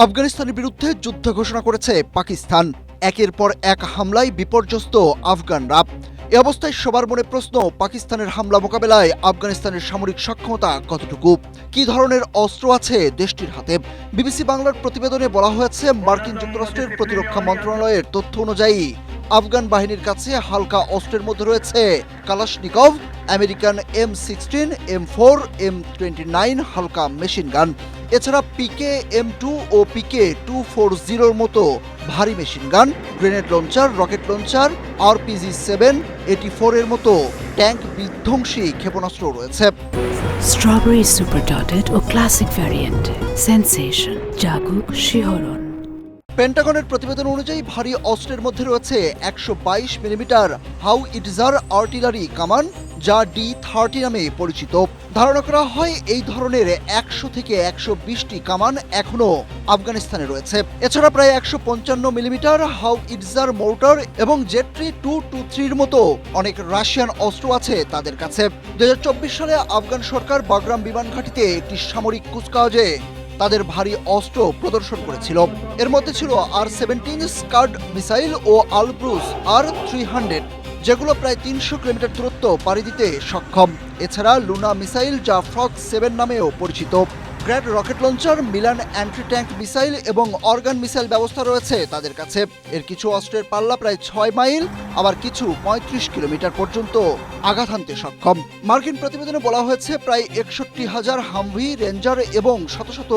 আফগানিস্তানের বিরুদ্ধে যুদ্ধ ঘোষণা করেছে পাকিস্তান। একের পর এক হামলায় বিপর্যস্ত আফগানরা। এ অবস্থায় সবার মনে প্রশ্ন, পাকিস্তানের হামলা মোকাবেলায় আফগানিস্তানের সামরিক সক্ষমতা কতটুকু, কী ধরনের অস্ত্র আছে দেশটির হাতে। বিবিসি বাংলার প্রতিবেদনে বলা হয়েছে, মার্কিন যুক্তরাষ্ট্রের প্রতিরক্ষা মন্ত্রণালয়ের তথ্য অনুযায়ী আফগান বাহিনীর কাছে হালকা অস্ত্রের মধ্যে রয়েছে Kalashnikov, American M16, M4, M29 হালকা মেশিন গান। এছাড়া PKM2 ও PK240-র মতো ভারী machine gun, grenade launcher, rocket launcher, RPG-7, AT-4 এর মতো ট্যাঙ্ক বিধ্বংসী ক্ষেপণাস্ত্র রয়েছে। স্ট্রবেরি সুপার ডটেড ও ক্লাসিক ভ্যারিয়েন্টে সেন্সেশন জাগুক শিহরণ। পেন্টাগনের প্রতিবেদন অনুযায়ী ভারী অস্ত্রের মধ্যে রয়েছে 122 মিলিমিটার হাউইটজার আর্টিলারি কামান, যা D30 নামে পরিচিত। ধারণা করা হয় এই ধরনের 100 থেকে 120টি কামান এখনও আফগানিস্তানে রয়েছে। এছাড়া প্রায় 155 মিলিমিটার হাউইটজার মোর্টার এবং জেট্রি 223-র মতো অনেক রাশিয়ান অস্ত্র আছে তাদের কাছে। 2024 সালে আফগান সরকার বাগরাম বিমান ঘাঁটিতে একটি সামরিক কুচকাওয়াজে তাদের ভারী অস্ত্র প্রদর্শন করেছিল। এর মধ্যে ছিল R-17 স্কাড মিসাইল ও আলব্রুস R-300, যেগুলো প্রায় 300 কিলোমিটার দূরত্ব পাড়ি দিতে সক্ষম। এছাড়া লুনা মিসাইল, যা ফ্রগ 7 নামেও পরিচিত, grad rocket launcher, Milan anti tank missile এবং অর্গান মিসাইল ব্যবস্থা রয়েছে তাদের কাছে। এর কিছু অস্ত্রের পাল্লা প্রায় 6 মাইল, আবার কিছু 35 কিলোমিটার পর্যন্ত আঘাত হানতে সক্ষম। মার্কিন প্রতিবেদনে বলা হয়েছে, প্রায় 61,000 হামভি, রেঞ্জার এবং শত শত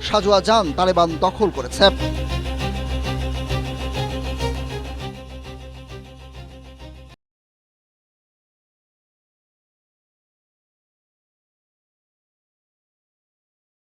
সাজোয়া যান তালেবান দখল করেছে।